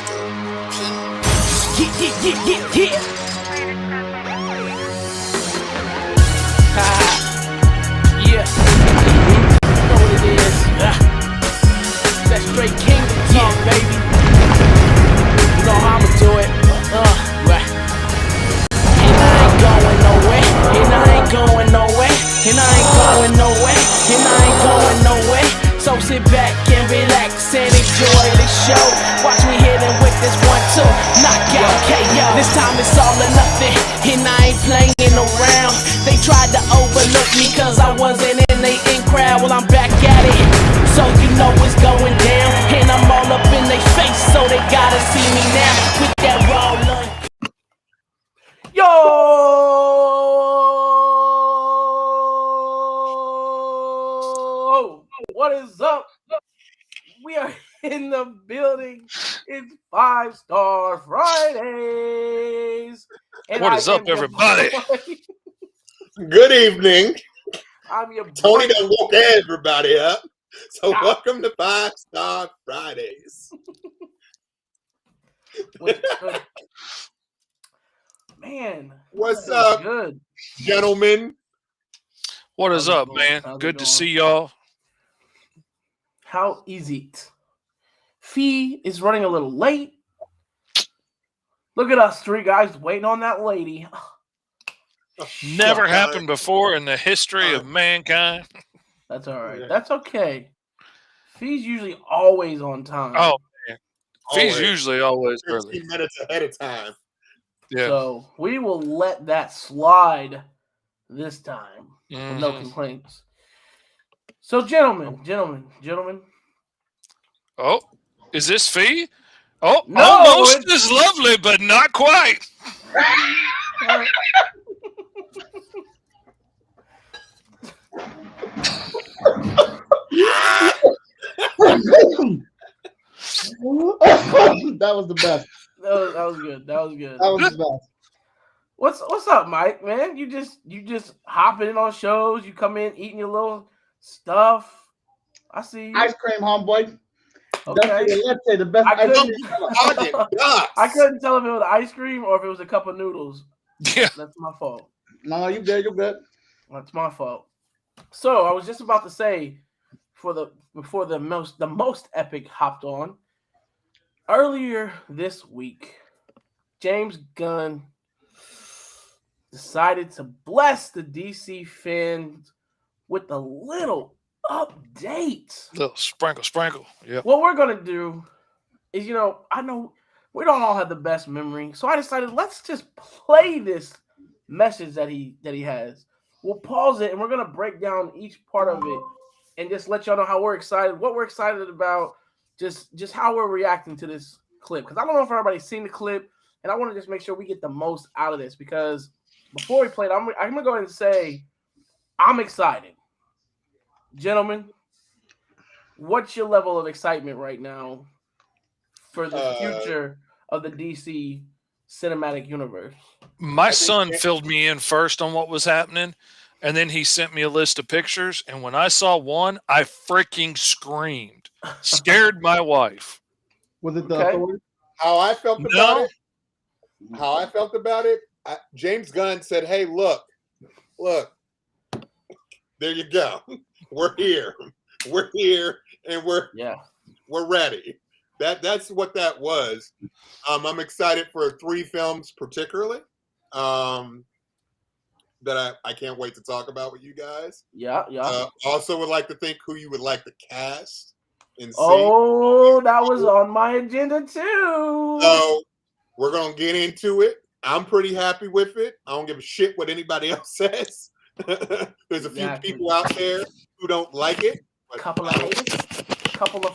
Yeah. Yeah. You know what it is. That straight kingdom talk, baby. You know how I'ma do it. Right. And I ain't going nowhere. And I ain't going nowhere. And I ain't going nowhere. And I ain't going nowhere. So sit back and relax and enjoy the show. Watch me hit him with this 1-2 knockout KO. This time it's all or nothing, and I ain't playing around. They tried to overlook me cause I wasn't in the in crowd. Well, I'm back at it, so you know it's going down. And I'm all up in their face, so they gotta see me now with that raw look. Yo! What is up? We are in the building. It's 5-Star Fridays. And What is up, everybody? Good evening. I'm your Tony boy. done woke everybody up. So welcome to 5-Star Fridays. Man, what's up, good gentlemen? What is up, man? Good to see y'all. How is it? Fee is running a little late. Look at us, three guys waiting on that lady. Never happened before in the history of mankind. That's all right. That's okay. Fee's usually always on time. Oh, man. Fee's usually always 15 early. minutes ahead of time. Yeah. So we will let that slide this time with no complaints. So, gentlemen. Oh, is this Fee? Oh, no, almost as lovely, but not quite. That was the best. That was good. That was the best. What's up, Mike? Man, you just hopping in on shows. You come in eating your little stuff. I see you. Ice cream, homeboy. Okay. The best I couldn't tell if it was ice cream or if it was a cup of noodles. Yeah, that's my fault. No, you good. You're good. That's my fault. So I was just about to say, before the most epic hopped on earlier this week, James Gunn decided to bless the DC fans with a little update. Little sprinkle. Yeah. What we're gonna do is, I know we don't all have the best memory, so I decided let's just play this message that he has. We'll pause it and we're gonna break down each part of it and just let y'all know how we're excited, what we're excited about, just how we're reacting to this clip. Because I don't know if everybody's seen the clip, and I want to just make sure we get the most out of this. Because before we play it, I'm gonna go ahead and say I'm excited. Gentlemen, what's your level of excitement right now for the future of the DC cinematic universe? My son filled me in first on what was happening, and then he sent me a list of pictures, and when I saw one, I freaking screamed. Scared my wife. Was it the authority? How I felt about it, James Gunn said, hey, look, there you go. We're here, and we're ready. That's what that was. I'm excited for 3 films particularly that I can't wait to talk about with you guys. Yeah. Also would like to think who you would like to cast and see. Oh, that was on my agenda too. So we're going to get into it. I'm pretty happy with it. I don't give a shit what anybody else says. There's a few people out there who don't like it. Couple of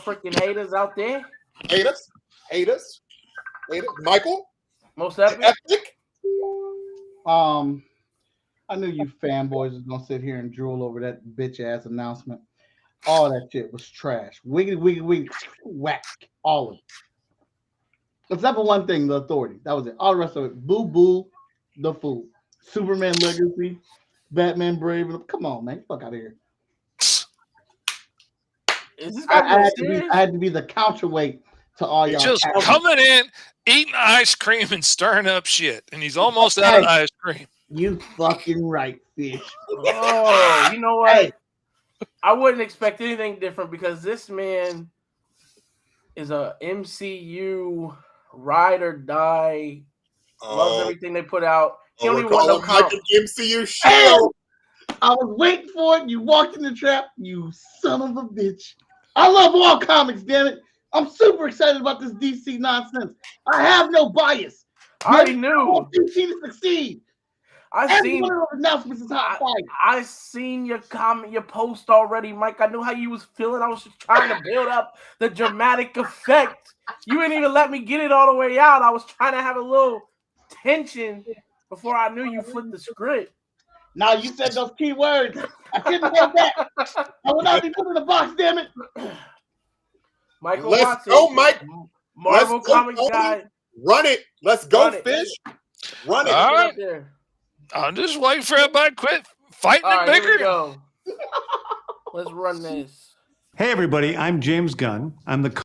freaking haters out there. Haters. Michael? Most epic. I knew you fanboys was gonna sit here and drool over that bitch ass announcement. All that shit was trash. Wiggity, whack. All of it. Except for one thing, the authority. That was it. All the rest of it, boo, the fool. Superman Legacy, Batman Brave. Come on, man. Fuck out of here. Is this I had to be the counterweight to all y'all. Just coming in, eating ice cream and stirring up shit, and he's almost out of ice cream. You fucking right, Fish. Oh, you know what? Hey. I wouldn't expect anything different because this man is a MCU ride or die. Loves everything they put out. He don't even want no like an MCU shield. I was waiting for it. You walked in the trap. You son of a bitch. I love all comics, damn it. I'm super excited about this DC nonsense. I have no bias. I already knew. I want DC to succeed. Every one of those announcements is hot fire. I seen your comment, your post already, Mike. I knew how you was feeling. I was just trying to build up the dramatic effect. You didn't even let me get it all the way out. I was trying to have a little tension before I knew you flipped the script. Now you said those key words. I couldn't go back. I would not be put in the box, damn it. Michael Let's Watson, go, Mike. Marvel Comics guy. Run it. Let's go, Fish. Run it. All right. I'm just waiting for everybody to quit fighting All right, and bickering. here we go. Let's run this. Hey, everybody. I'm James Gunn. I'm the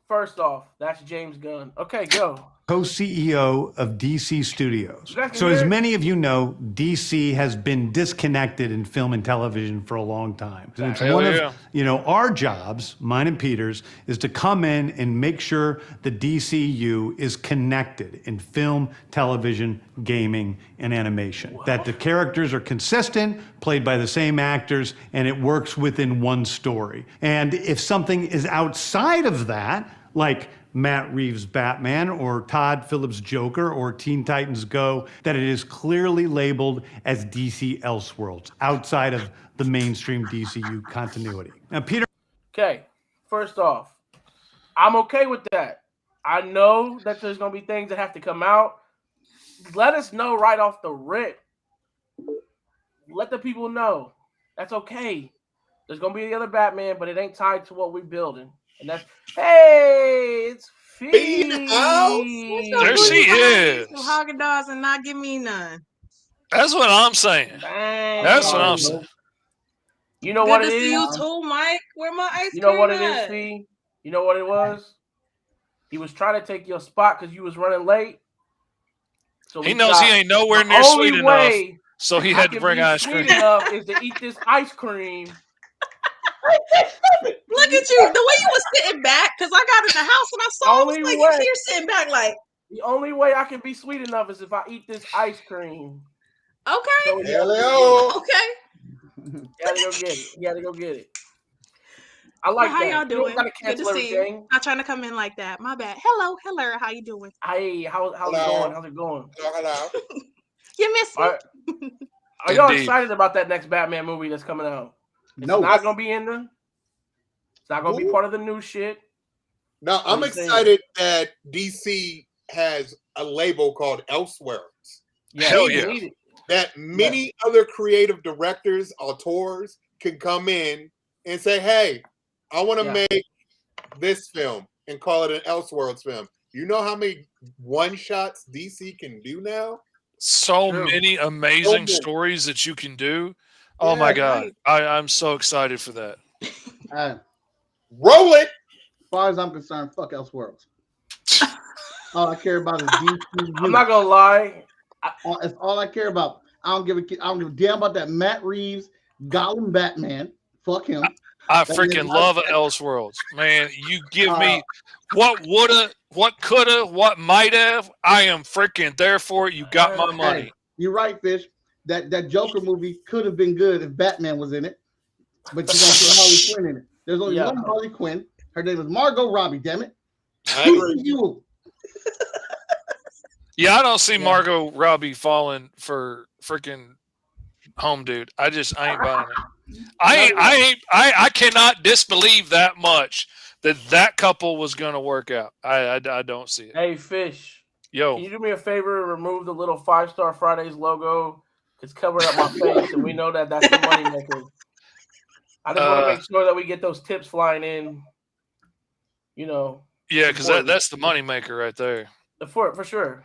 First off, that's James Gunn. Okay, go. co-CEO of DC Studios. That's So as weird. many of you know, DC has been disconnected in film and television for a long time. And it's Hell one yeah. of, our jobs, mine and Peter's, is to come in and make sure the DCU is connected in film, television, gaming, and animation. That the characters are consistent, played by the same actors, and it works within one story. And if something is outside of that, like Matt Reeves' Batman or Todd Phillips' Joker or Teen Titans Go, that it is clearly labeled as DC Elseworlds, outside of the mainstream DCU continuity. Now, Peter. Okay, first off, I'm okay with that. I know that there's going to be things that have to come out. Let us know right off the rip. Let the people know. That's okay. There's going to be the other Batman, but it ain't tied to what we're building. And that's, hey, it's Fee. There she is. Some Haagen-Dazs and not give me none. That's what I'm saying. Dang. That's what I'm saying. You know Good what to it see is? you too, Mike. Where my ice You know cream what it at? is, Fee? You know what it was? He was trying to take your spot because you was running late. So He knows he ain't nowhere near sweet enough, so he had to bring ice cream. Sweet enough is to eat this ice cream. Look at you, the way you was sitting back, because I got in the house and I saw Only it was like way. you're sitting back like. The only way I can be sweet enough is if I eat this ice cream. Okay. So Hello. Okay. You gotta go get it. You gotta go get it. I like How that. y'all You don't doing? gotta Good to cancel see everything. you. Not trying to come in like that. My bad. Hello. How you doing? Hey, how's it going? How's it going? Hello. You miss me? Are y'all Indeed. excited about that next Batman movie that's coming out? It's No. not gonna be in the. It's not gonna be part of the new shit. Now, I'm excited that DC has a label called Elseworlds. Hell we yeah. need it. That many other creative directors, auteurs can come in and say, hey, I want to make this film and call it an Elseworlds film. You know how many one-shots DC can do now? So True. many amazing stories that you can do. Oh my God. I'm so excited for that. Roll it. As far as I'm concerned, fuck Elseworlds. All I care about is DCU. I'm not gonna lie. That's all I care about. I don't give a damn about that Matt Reeves Gollum Batman. Fuck him. I freaking love Elseworlds. Man, you give me what woulda, what coulda, what might have. I am freaking there for it. You got my money. Hey, you're right, Fish. That Joker movie could have been good if Batman was in it. But you don't put Harley Quinn in it. There's only one Harley Quinn. Her name is Margot Robbie, damn it. I agree. You. Yeah, I don't see Margot Robbie falling for freaking Home Dude. I ain't buying it. I cannot disbelieve that much that couple was going to work out. I don't see it. Hey, Fish. Yo. Can you do me a favor and remove the little Fivestar Fridays logo? It's covering up my face, and we know that that's the money maker. I just want to make sure that we get those tips flying in. You know. Yeah, because that's the money maker right there. For sure.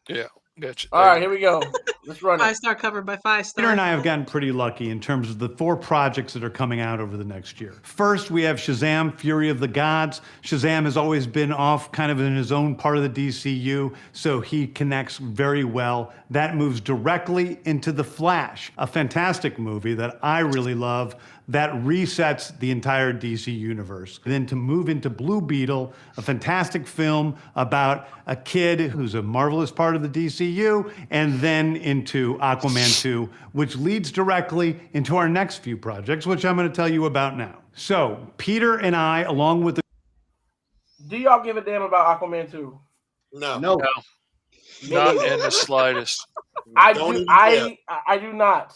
Yeah. Gotcha. All right, here we go. Let's run it. Fivestar covered by Fivestar. Peter and I have gotten pretty lucky in terms of the 4 projects that are coming out over the next year. First, we have Shazam, Fury of the Gods. Shazam has always been off kind of in his own part of the DCU, so he connects very well. That moves directly into The Flash, a fantastic movie that I really love that resets the entire DC universe. Then to move into Blue Beetle, a fantastic film about a kid who's a marvelous part of the DCU, and then into Aquaman 2, which leads directly into our next few projects, which I'm going to tell you about now. So, Peter and I, along with the... Do y'all give a damn about Aquaman 2? No. No, not in the slightest. I Don't do. even care. I do not.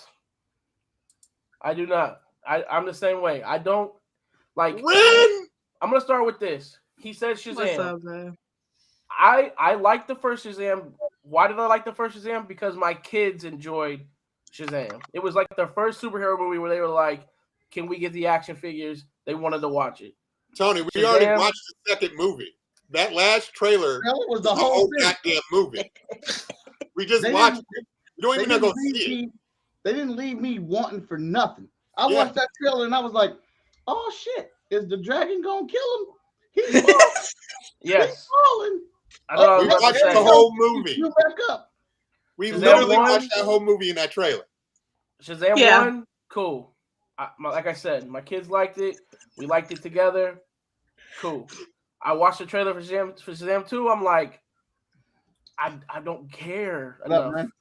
I do not. I'm the same way. I don't like. Ren! I'm gonna start with this. He said What's Shazam. up, man? I like the first Shazam. Why did I like the first Shazam? Because my kids enjoyed Shazam. It was like their first superhero movie where they were like, "Can we get the action figures?" They wanted to watch it. Tony, we Shazam. already watched the second movie. That last trailer That was was the the whole whole thing. goddamn movie. We just They watched didn't- it. You don't They even know didn't go leave see it. me- They didn't leave me wanting for nothing. I Yeah. watched that trailer and I was like, "Oh shit! Is the dragon gonna kill him? He's falling. He's Yes, falling. I thought I We was about watched to the say. whole movie. You back up." We Shazam literally 1? watched that whole movie in that trailer. Shazam Yeah. 1, cool. Like I said, my kids liked it. We liked it together. Cool. I watched the trailer for Shazam 2. I'm like, I don't care What up, enough. man?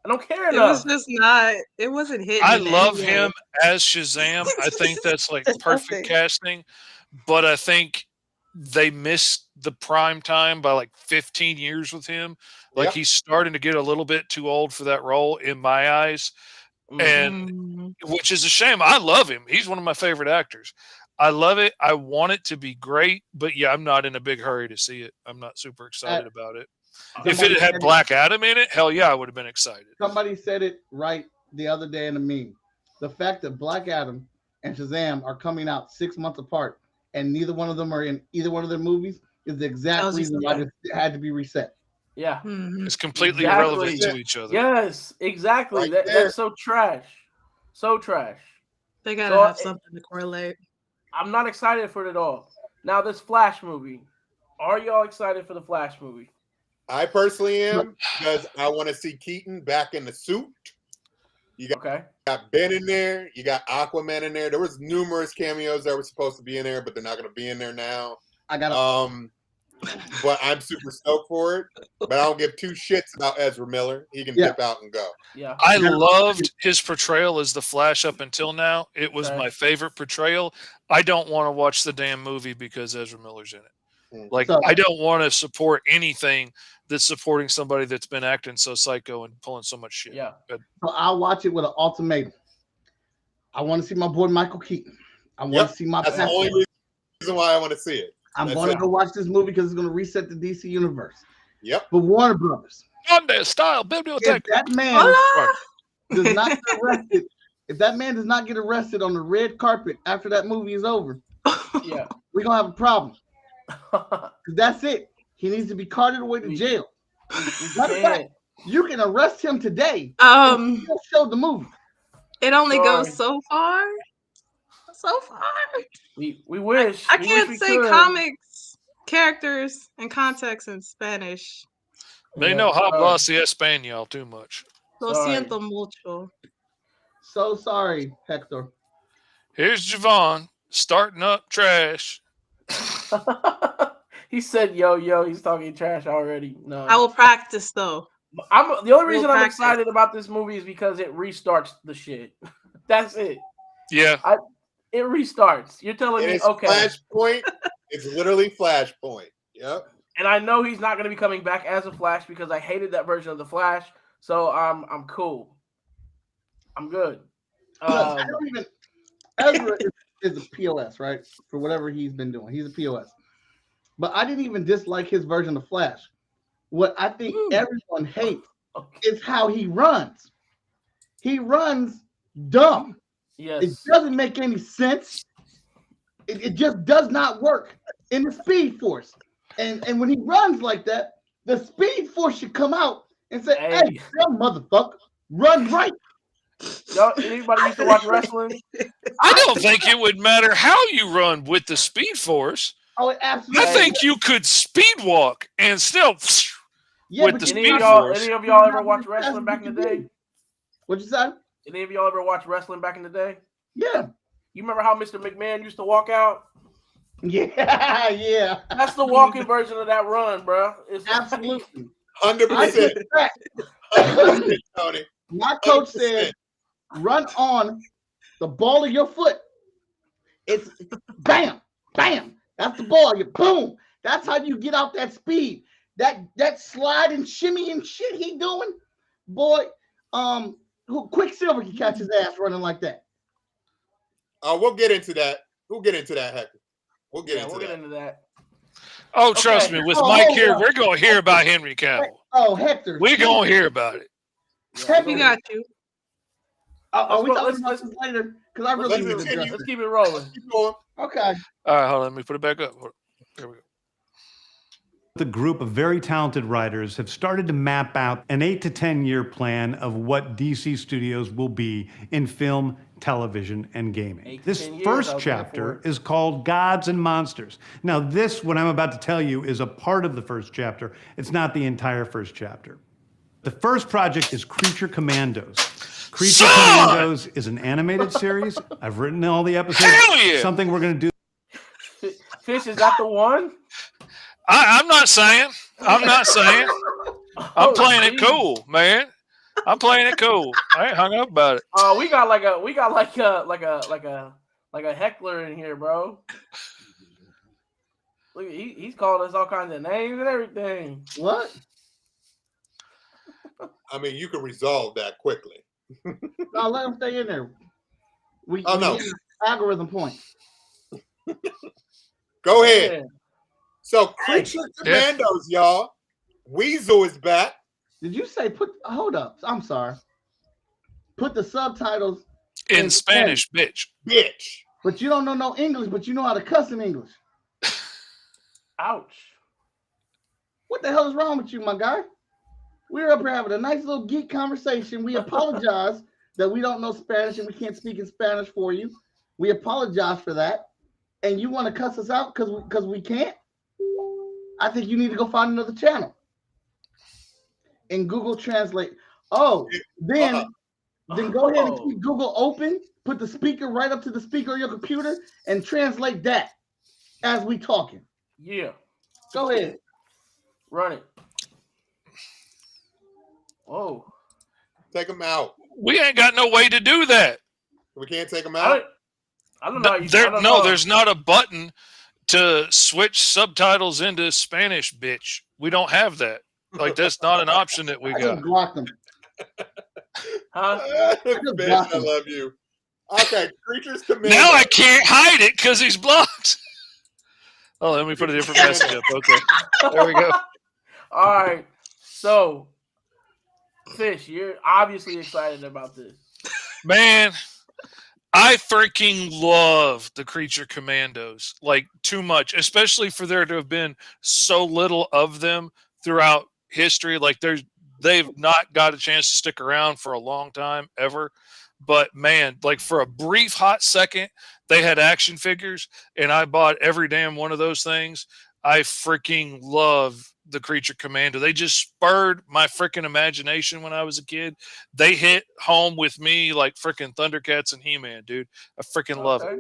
I don't care It was enough. just not. It wasn't hitting. I in love any way. him as Shazam. I think that's like It's perfect nothing. casting, but I think they missed the prime time by like 15 years with him. Like Yep. he's starting to get a little bit too old for that role in my eyes, and Mm. which is a shame. I love him. He's one of my favorite actors. I love it. I want it to be great, but yeah, I'm not in a big hurry to see it. I'm not super excited about it. If Somebody it had said Black Adam in it, hell yeah, I would have been excited. Somebody said it right the other day in a meme. The fact that Black Adam and Shazam are coming out 6 months apart, and neither one of them are in either one of their movies, is the exact Tells you reason why something. this had to be reset. Yeah. Mhm. It's completely Exactly. irrelevant to each other. Yes, exactly. Right there. That's so trash. So trash. They gotta So, have something to correlate. I'm not excited for it at all. Now, this Flash movie. Are y'all excited for the Flash movie? I personally am because I want to see Keaton back in the suit. Okay. Got Ben in there. You got Aquaman in there. There was numerous cameos that were supposed to be in there, but they're not going to be in there now. I got But I'm super stoked for it. But I don't give two shits about Ezra Miller. He can Yeah. dip out and go. Yeah. I loved his portrayal as the Flash up until now. It was Okay. my favorite portrayal. I don't want to watch the damn movie because Ezra Miller's in it. Like, So- I don't want to support anything that's supporting somebody that's been acting so psycho and pulling so much shit. Yeah. But So I'll watch it with an ultimatum. I want to see my boy Michael Keaton. I want Yep. to see my That's the pastor. only reason why I want to see it. I'm That's going to it. go watch this movie because it's going to reset the DC universe. Yep. But Warner Brothers, Monday style if bibliothèque. that man Sorry. does not get arrested, if that man does not get arrested on the red carpet after that movie is over, Yeah. we're going to have a problem. 'Cause that's it. He needs to be carted away to jail. We Matter of fact, can't. you can arrest him today. And still show the movie. It only goes Sorry. so far. So far. We wish. I We can't wish we say could. comics, characters, and context in Spanish. They Yeah, know sorry. hablas y español too much. Lo Sorry. siento mucho. So sorry, Hector. Here's Javon starting up trash. He said, "Yo." He's talking trash already. No. I will practice though. The only reason We'll I'm practice. excited about this movie is because it restarts the shit. That's it. Yeah. It restarts. You're telling And me, it's okay. Flashpoint. It's literally Flashpoint. Yep. And I know he's not going to be coming back as a Flash because I hated that version of the Flash. So I'm cool. I'm good. Look, I don't even. Ezra is a POS, right? For whatever he's been doing, he's a POS. But I didn't even dislike his version of Flash. What I think everyone hates is how he runs. He runs dumb. It Yes. doesn't make any sense. It just does not work in the Speed Force. And when he runs like that, the Speed Force should come out and say, Hey. "Hey, dumb motherfucker, run right." Y'all, anybody used to watch wrestling? I don't think it would matter how you run with the Speed Force. Oh, it absolutely. I think you could speed walk and still Yeah, with but the you Speed not- Force. Any of y'all ever watch wrestling back in the day? What'd you say? Any of y'all ever watch wrestling back in the day? Yeah. You remember how Mr. McMahon used to walk out? Yeah, yeah. That's the walking version of that run, bro. It's like- Absolutely. 100%. Tony. My coach 100%. said, run on the ball of your foot. It's bam, bam. That's the ball. You boom. That's how you get out that speed. That slide and shimmy and shit he doing, boy. Quicksilver can catch his ass running like that. We'll get into that. We'll get into that, Hector. We'll get into that. Oh, trust me, with Mike here, we're going to hear about Henry Cavill. Oh, Hector. We're going to hear about it. We got you. Are we talking about this later? Because I really need to address Let's it. keep it rolling. Keep going. Okay. All right, hold on. Let me put it back up. There we go. The group of very talented writers have started to map out an 8 to 10 year plan of what DC Studios will be in film, television, and gaming. This 10 years, I first was chapter there is called Gods and Monsters. Now, this, what I'm about to tell you, is a part of the first chapter. It's not the entire first chapter. The first project is Creature Commandos. Creature Commandos is an animated series. I've written all the episodes. Hell yeah! Something we're going to do. Fish, is that the one? I'm not saying. I'm Oh, playing it geez. cool, man. I'm playing it cool. I ain't hung up about it. We got like a heckler in here, bro. Look, he's calling us all kinds of names and everything. What? I mean, you can resolve that quickly. No, let him stay in there. We no. need algorithm points. Go ahead. Yeah. So, Creature Commandos, y'all. Weasel is back. Did you say hold up? I'm sorry. Put the subtitles In Spanish, bitch. Bitch. But you don't know no English, but you know how to cuss in English. Ouch. What the hell is wrong with you, my guy? We're up here having a nice little geek conversation. We apologize that we don't know Spanish and we can't speak in Spanish for you. We apologize for that. And you want to cuss us out because we can't? I think you need to go find another channel and Google Translate. Oh, then go ahead and keep Google open. Put the speaker right up to the speaker of your computer and translate that as we talking. Yeah. Go ahead. Run it. Whoa. Take them out. We ain't got no way to do that. We can't take them out. I don't know. I don't know. There's not a button to switch subtitles into Spanish, bitch. We don't have that. Like, that's not an option that we I got. just blocked them. Huh? Bitch, I love you. Okay, Creatures Commandos. Now I can't hide it because he's blocked. Oh, let me put a different message up. Okay. There we go. All right. So, Fish, you're obviously excited about this. Man, I freaking love the Creature Commandos, like, too much, especially for there to have been so little of them throughout history. Like, they've not got a chance to stick around for a long time ever. But man, like, for a brief hot second, they had action figures, and I bought every damn one of those things. I freaking love the Creature Commando. They just spurred my freaking imagination when I was a kid. They hit home with me like freaking Thundercats and He-Man, dude. I freaking love it.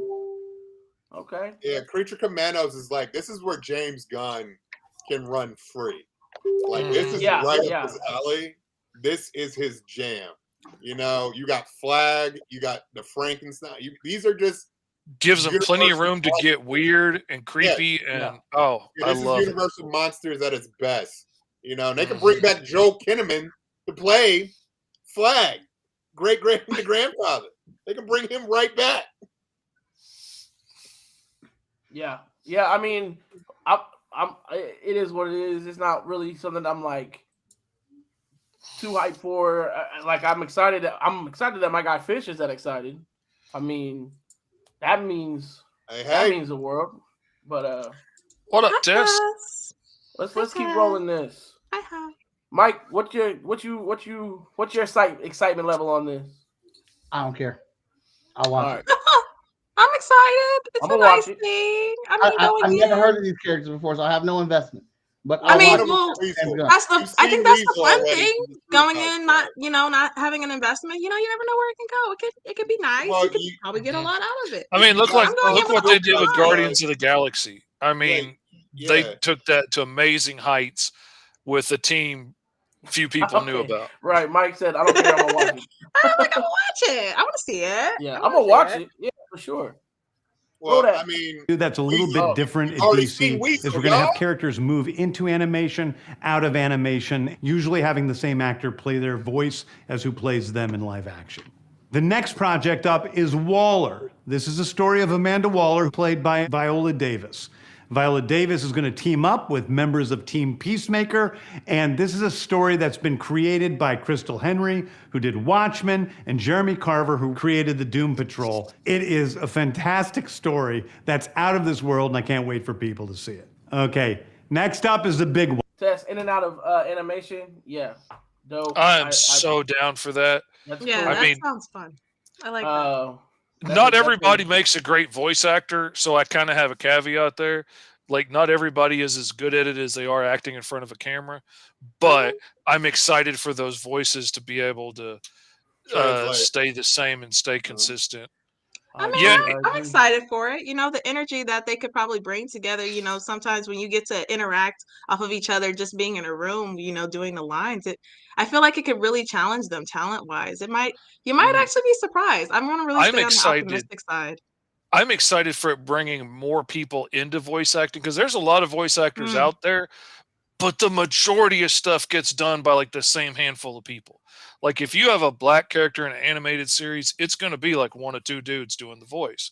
Okay. Yeah, Creature Commandos is like, this is where James Gunn can run free. Like, this is right up his alley. This is his jam. You know, you got Flag, you got the Frankenstein. These are just gives them plenty of room to get weird and creepy, this I love is Universal Monsters at its best. You know, and they can bring back Joel Kinnaman to play Flag, great grandfather. They can bring him right back. Yeah. I mean, it is what it is. It's not really something I'm like too hyped for. Like, I'm excited that my guy Fish is that excited. I mean, that means the world. But what up, Tess? Let's keep rolling this. Hi. Mike, what's your excitement level on this? I don't care. I'll watch it. I'm excited. It's I'm a gonna nice watch it. thing. I mean, I've never heard of these characters before, so I have no investment. But I mean, one of them well, is Weasel. that's the. You've I seen think that's the Weasel fun already thing. from the Going Suicide in, Squad. not having an investment. You never know where it can go. It could be nice. Well, You could probably get a lot out of it. I mean, look I'm going in with what an they open did with mind. Guardians of the Galaxy. I mean, they Yeah. took that to amazing heights with a team few people knew about. Right. Mike said, I don't care, I'm gonna watch it. I'm gonna watch it. I want to see it. Yeah, I I'm wanna gonna see watch it. Yeah, for sure. Well, that. I mean, That's a little Weasel. bit different at Already DC seen Weasel, is we're going to have y'all. characters move into animation, out of animation, usually having the same actor play their voice as who plays them in live action. The next project up is Waller. This is a story of Amanda Waller, played by Viola Davis. Viola Davis is going to team up with members of Team Peacemaker, and this is a story that's been created by Crystal Henry, who did Watchmen, and Jeremy Carver, who created the Doom Patrol. It is a fantastic story that's out of this world, and I can't wait for people to see it. Okay, next up is the big one. Test in and out of animation. Yeah, dope. I'm so down for that. That's Yeah, cool. that sounds fun. I like that. Not everybody makes a great voice actor, so I kind of have a caveat there. Like, not everybody is as good at it as they are acting in front of a camera, but I'm excited for those voices to be able to stay the same and stay consistent. I mean, I'm excited for it. The energy that they could probably bring together. Sometimes when you get to interact off of each other, just being in a room, doing the lines, I feel like it could really challenge them talent-wise. You might actually be surprised. I'm going to really stay on the optimistic side. I'm excited for it bringing more people into voice acting, because there's a lot of voice actors out there, but the majority of stuff gets done by like the same handful of people. Like, if you have a black character in an animated series, it's going to be like one or two dudes doing the voice,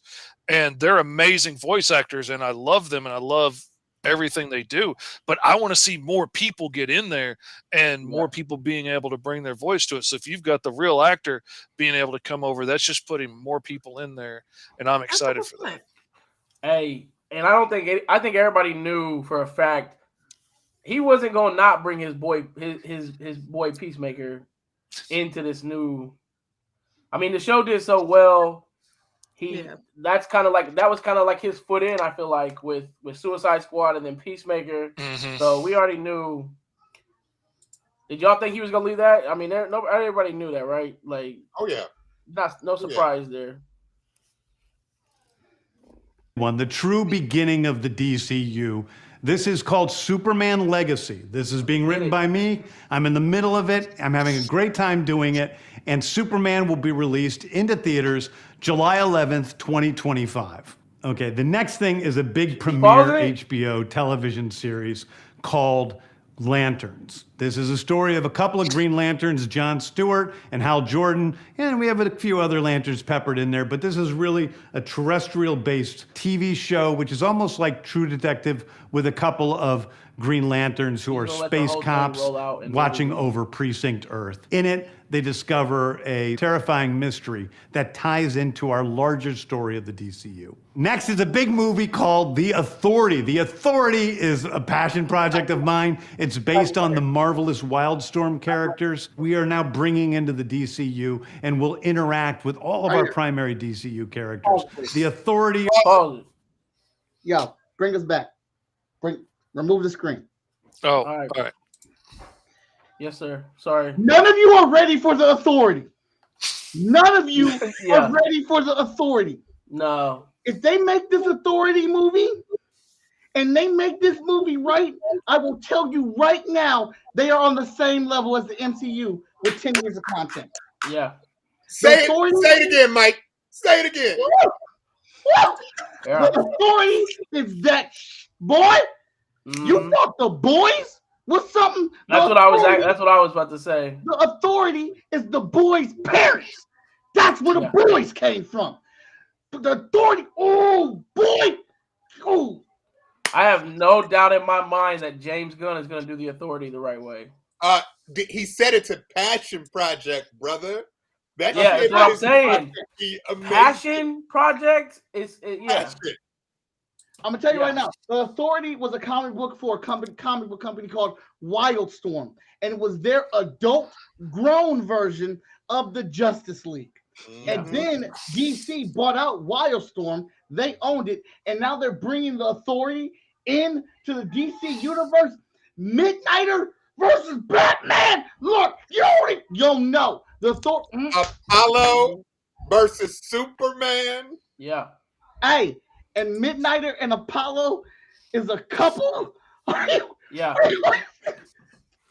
and they're amazing voice actors, and I love them, and I love everything they do, but I want to see more people get in there and more people being able to bring their voice to it. So if you've got the real actor being able to come over, that's just putting more people in there, and I'm excited for that. Hey, and I think everybody knew for a fact he wasn't going to not bring his boy Peacemaker into this new. I mean, the show did so well. That was kind of like his foot in, I feel like, with Suicide Squad and then Peacemaker. So we already knew. Did y'all think he was gonna leave that? I mean, everybody knew that, right? Like, oh yeah, no surprise there. The true beginning of the DCU. This is called Superman Legacy. This is being written by me. I'm in the middle of it. I'm having a great time doing it. And Superman will be released into theaters July 11th, 2025. Okay, the next thing is a big premiere HBO television series called Lanterns. This is a story of a couple of Green Lanterns, John Stewart and Hal Jordan, and we have a few other Lanterns peppered in there, but this is really a terrestrial-based TV show, which is almost like True Detective with a couple of Green Lanterns who are space cops watching over Precinct Earth. In it, they discover a terrifying mystery that ties into our larger story of the DCU. Next is a big movie called The Authority. The Authority is a passion project of mine. It's based on the marvelous Wildstorm characters we are now bringing into the DCU and will interact with all of our primary DCU characters. The Authority. Yo, bring us back. Remove the screen. Oh, all right. Yes, sir. Sorry. None of you are ready for the Authority. None of you are ready for the Authority. No. If they make this Authority movie and they make this movie right, I will tell you right now, they are on the same level as the MCU with 10 years of content. Yeah. Say it again, Mike. Say it again. The Authority is that boy. You thought the boys was something? That's what I was about to say. The Authority is the boys' parents. That's where the boys came from. The Authority, oh boy, oh. I have no doubt in my mind that James Gunn is going to do the Authority the right way. He said it's a passion project, brother. That's what I'm saying. Passion project is. Passion. I'm gonna tell you right now. The Authority was a comic book for a comic book company called Wildstorm, and it was their adult, grown version of the Justice League. And then DC bought out Wildstorm. They owned it, and now they're bringing the Authority into the DC universe. Midnighter versus Batman. Look, you'll know the Apollo versus Superman. Yeah. Hey, and Midnighter and Apollo is a couple. Yeah.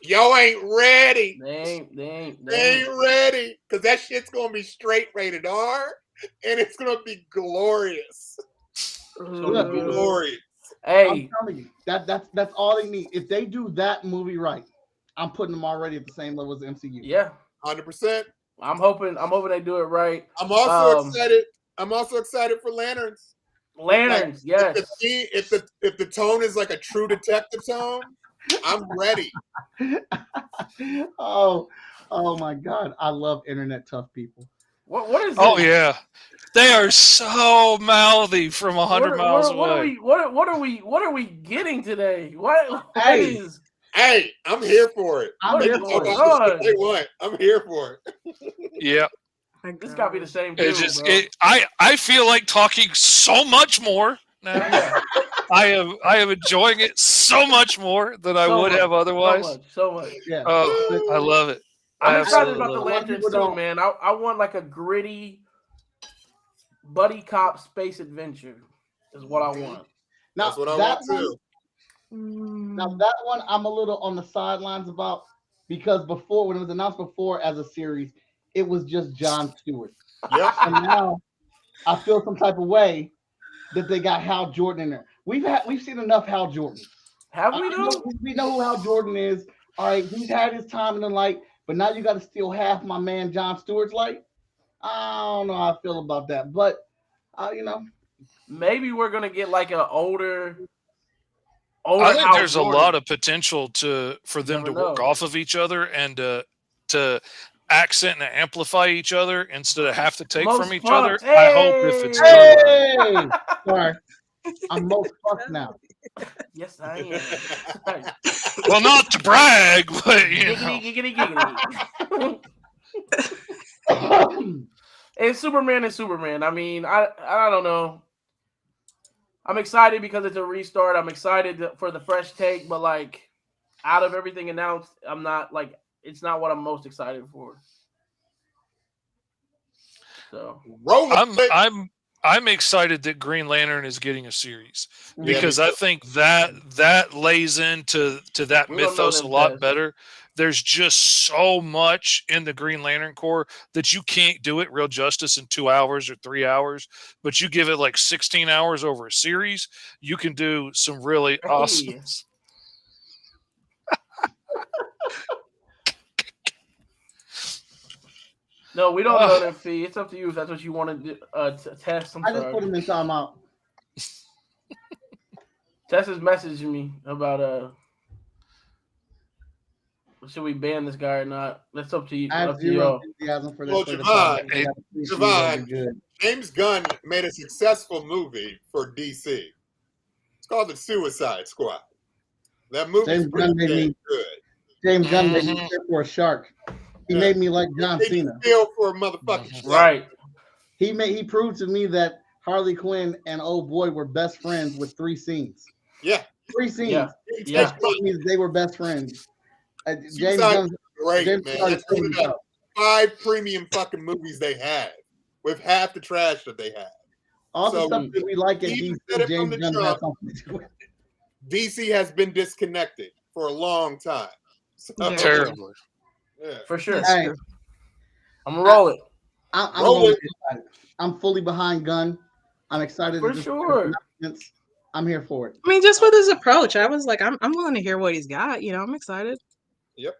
Yo ain't ready. They ain't ready. Because that shit's going to be straight rated R, and it's going to be glorious. Glorious. Hey. I'm telling you, that's all they need. If they do that movie right, I'm putting them already at the same level as the MCU. Yeah. 100%. I'm hoping they do it right. I'm also excited. I'm also excited for Lanterns. Lanterns, yes. If the tone is like a True Detective tone, I'm ready. Oh my God. I love internet tough people. What is Oh this? yeah. They are so mouthy from 100 miles away. What are we getting today? What is? Hey, I'm here for it. I'm here for it. I'm here for it. Yeah. This got to be the same deal, It's just, bro. I feel like talking so much more now. I am enjoying it so much more than I would have otherwise. So much. Yeah. Oh, I love it. I'm excited about the Lanterns too, man. I want like a gritty buddy cop space adventure is what I want. Now, that's what I want too. Now that one I'm a little on the sidelines about, because before, when it was announced before as a series, it was just John Stewart. Yep. And now I feel some type of way that they got Hal Jordan in there. We've seen enough Hal Jordan. Have we though? We know who Hal Jordan is. All right, he's had his time in the light, but now you got to steal half my man John Stewart's light. I don't know how I feel about that, but maybe we're gonna get like an older. I think Hal there's Jordan. a lot of potential for them to work off of each other and to accent and amplify each other instead of have to take from each other. Hey! I hope if it's done. Sorry, I'm most fucked now. Yes, I am. Well, not to brag, but giggity. And Superman is Superman. I mean, I don't know. I'm excited because it's a restart. I'm excited for the fresh take, but like out of everything announced, I'm not like it's not what I'm most excited for. So I'm excited that Green Lantern is getting a series because I think that lays into that mythos a lot better. There's just so much in the Green Lantern Corps that you can't do it real justice in 2 hours or 3 hours, but you give it like 16 hours over a series, you can do some really awesome. No, we don't know that fee. It's up to you if that's what you want to test. I just put him in timeout. Tess has messaged me about should we ban this guy or not? That's up to you. I have zero enthusiasm for this. Well, Javon, James Gunn made a successful movie for DC. It's called The Suicide Squad. That movie is pretty good. James Gunn made me feel for a shark. He made me like John Cena. Feel for a motherfucking shark. Right. He proved to me that Harley Quinn and old boy were best friends with 3 scenes. Yeah. 3 scenes. Yeah. They were best friends. James Gunn's great, man. That's one of the 5 premium fucking movies they have, with half the trash that they have. All the stuff that we like at DC, James Gunn has something to do with. DC has been disconnected for a long time. So, terribly. Yeah. For sure. Hey, I'm gonna roll it. I'm fully behind Gunn. I'm excited. For sure. I'm here for it. I mean, just with his approach, I was like, I'm willing to hear what he's got. I'm excited. Yep.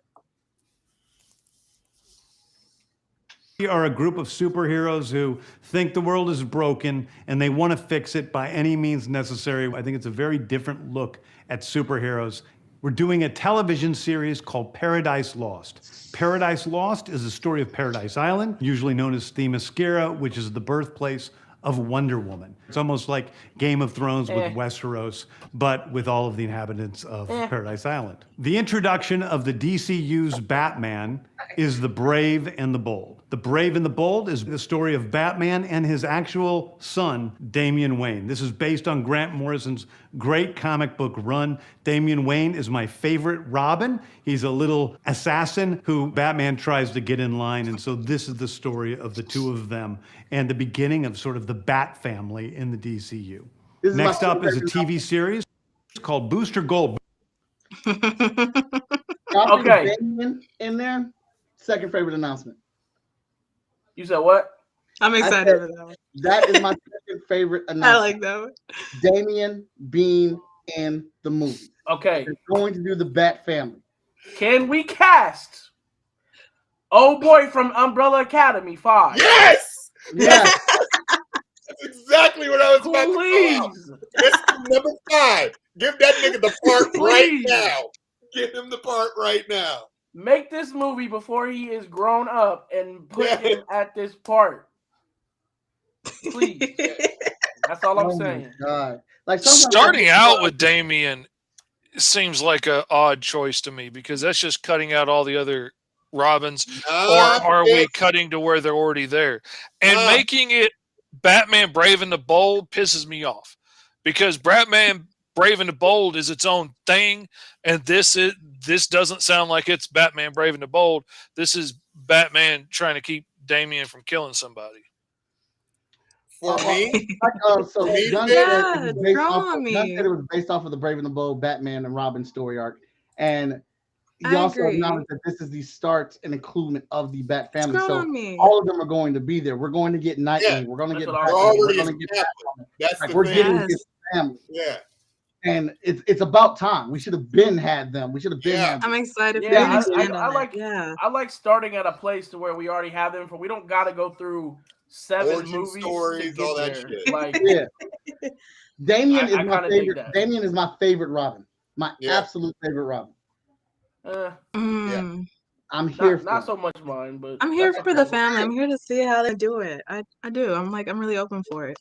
We are a group of superheroes who think the world is broken and they want to fix it by any means necessary. I think it's a very different look at superheroes. We're doing a television series called Paradise Lost. Paradise Lost is the story of Paradise Island, usually known as Themyscira, which is the birthplace of Wonder Woman. It's almost like Game of Thrones with Eh. Westeros, but with all of the inhabitants of Paradise Island. The introduction of the DCU's Batman is The Brave and the Bold. The Brave and the Bold is the story of Batman and his actual son, Damian Wayne. This is based on Grant Morrison's great comic book run. Damian Wayne is my favorite Robin. He's a little assassin who Batman tries to get in line, and so this is the story of the two of them and the beginning of sort of the Bat family in the DCU. Next up is a TV series called Booster Gold. Okay. Damian in there. Second favorite announcement. You said what? I'm excited for that one. That is my second favorite announcement. I like that one. Damian being in the movie. Okay. They're going to do the Bat family. Can we cast Oh Boy from Umbrella Academy 5? Yes! Yeah. That's exactly what I was about to call out. Please. That's number 5. Give that nigga the part right Please. now. Give him the part right now. Make this movie before he is grown up and put Yeah. him at this part. Please. That's all I'm Oh my saying. God. Like sometimes Starting out with Damian seems like an odd choice to me because that's just cutting out all the other Robins. Or are we cutting to where they're already there? And making it Batman Brave and the Bold pisses me off because Batman Brave and the Bold is its own thing, and this doesn't sound like it's Batman Brave and the Bold. This is Batman trying to keep Damian from killing somebody. For me, so me, Gunn yeah, said it was based draw off on of- me. Gunn said it was based off of the Brave and the Bold Batman and Robin story arc, and he I also agree. acknowledged that this is the start and inclusion of the Bat family. Scroll So on me. all of them are going to be there. We're going to get Nightwing. Yeah, we're going to that's get what I Batman, was we're already going to get established. That's like the we're thing. getting Yes. his family, Yeah. and it's about time. We should have been had them. We should have been Yeah. had them. I'm excited for Yeah, you to I expand on like- that. Yeah. I like starting at a place to where we already have them. For we don't got to go through 7 Origin movies stories, to get all that there. shit. Like, Yeah. Damian I is my kinda dig favorite. that. Damian is my favorite Robin. My Yeah. absolute favorite Robin. Mm. I'm here for not it. so much mine, but I'm here that's for the okay. family. I'm here to see how they do it. I do. I'm really open for it.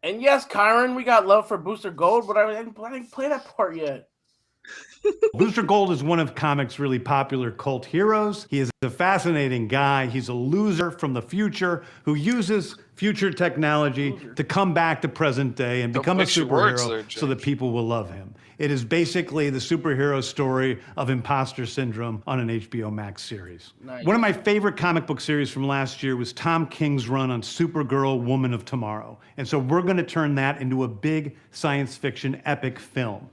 And yes, Kyron, we got love for Booster Gold, but I didn't play that part yet. Booster Gold is one of comics' really popular cult heroes. He is a fascinating guy. He's a loser from the future who uses future technology to come back to present day and Don't become a mix your words superhero there, so that Jake. people will love him. It is basically the superhero story of imposter syndrome on an HBO Max series. Nice. One of my favorite comic book series from last year was Tom King's run on Supergirl, Woman of Tomorrow. And so we're going to turn that into a big science fiction epic film.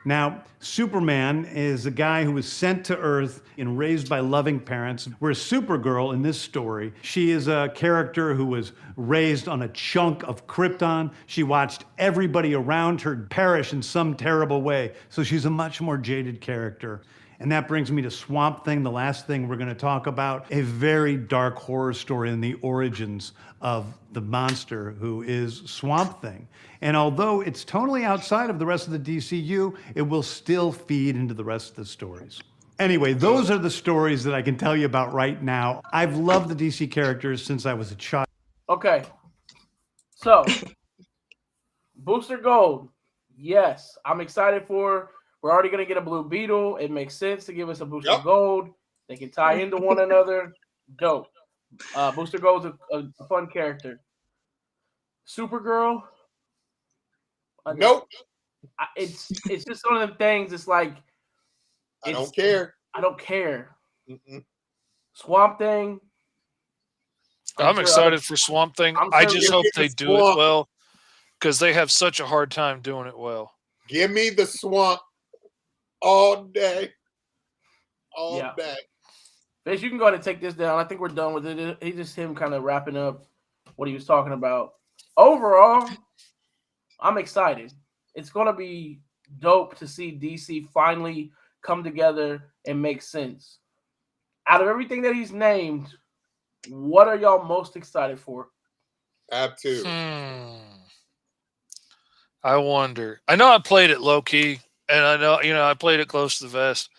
Now, Superman is a guy who was sent to Earth and raised by loving parents, whereas Supergirl in this story, she is a character who was raised on a chunk of Krypton. She watched everybody around her perish in some terrible way, so she's a much more jaded character. And that brings me to Swamp Thing, the last thing we're going to talk about, a very dark horror story in the origins of the monster who is Swamp Thing. And although it's totally outside of the rest of the DCU, it will still feed into the rest of the stories. Anyway, those are the stories that I can tell you about right now. I've loved the DC characters since I was a child. Okay. So, Booster Gold. Yes, I'm excited for. We're already going to get a Blue Beetle. It makes sense to give us a Booster Yep. Gold. They can tie into one another. Dope. Booster Gold's a fun character. Supergirl. Nope. It's just one of them things. It's like I don't care. I don't care. Mm-mm. Swamp Thing. I'm sure excited for Swamp Thing. I'm I sure just you'll hope get they the do it Swamp. well because they have such a hard time doing it well. Give me the swamp all day. All Yeah. day. Fish, you can go ahead and take this down. I think we're done with it. It's just him kind of wrapping up what he was talking about. Overall, I'm excited. It's going to be dope to see DC finally come together and make sense. Out of everything that he's named, what are y'all most excited for? Ab 2. I wonder. I know I played it low key, and I know I played it close to the vest,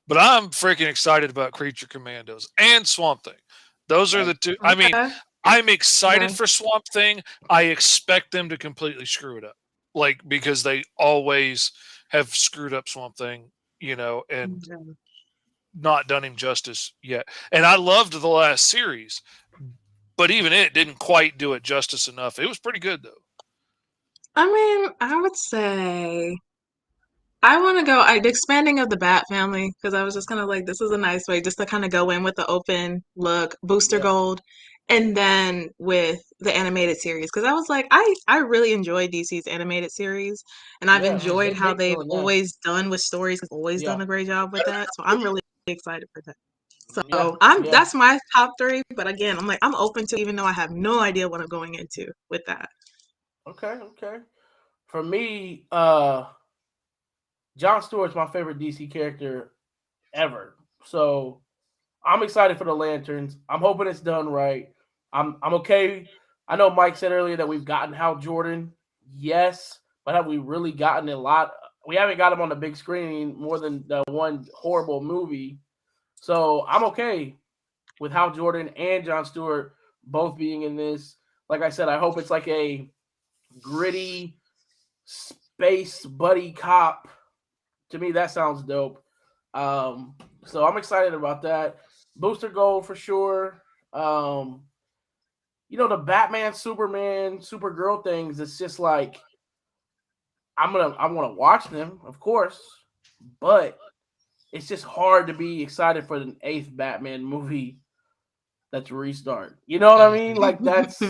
but I'm freaking excited about Creature Commandos and Swamp Thing. Those are the two. I mean, Okay. I'm excited Yeah. for Swamp Thing. I expect them to completely screw it up, like because they always have screwed up Swamp Thing, and Yeah. not done him justice yet. And I loved the last series, but even it didn't quite do it justice enough. It was pretty good though. I mean, I would say I want to go the expanding of the Bat family because I was just kind of like, this is a nice way just to kind of go in with the open look, Booster Yeah. Gold, and then with the animated series because I was like, I really enjoy DC's animated series, and I've Yeah, enjoyed they've how been they've doing that. always done with stories, always done Yeah. a great job with that. So I'm really excited for that. So Yeah. that's my top 3. But again, I'm like, I'm open to even though I have no idea what I'm going into with that. Okay. For me, Jon Stewart's my favorite DC character ever. So I'm excited for the Lanterns. I'm hoping it's done right. I'm okay. I know Mike said earlier that we've gotten Hal Jordan. Yes, but have we really gotten a lot? We haven't got him on the big screen more than the one horrible movie. So I'm okay with Hal Jordan and Jon Stewart both being in this. Like I said, I hope it's like a gritty space buddy cop. To me, that sounds dope. So I'm excited about that. Booster Gold for sure. The Batman, Superman, Supergirl things. It's just like I want to watch them, of course, but it's just hard to be excited for the 8th Batman movie that's restart. You know what I mean? Like that's.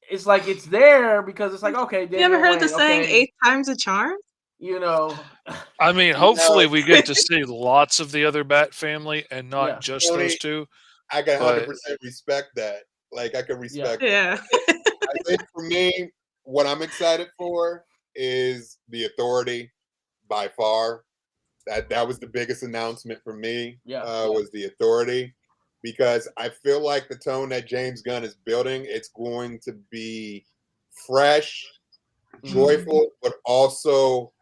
It's like it's there because it's like okay, You ever Damian heard the Wayne, saying okay, 8 times a charm? I mean, hopefully we get to see lots of the other Bat family and not Yeah. just Tony, those two. I can But 100% respect that. Like I can respect. Yeah. I think for me, what I'm excited for is the Authority by far. That was the biggest announcement for me. Yeah. Was the Authority, because I feel like the tone that James Gunn is building, it's going to be fresh, joyful, but also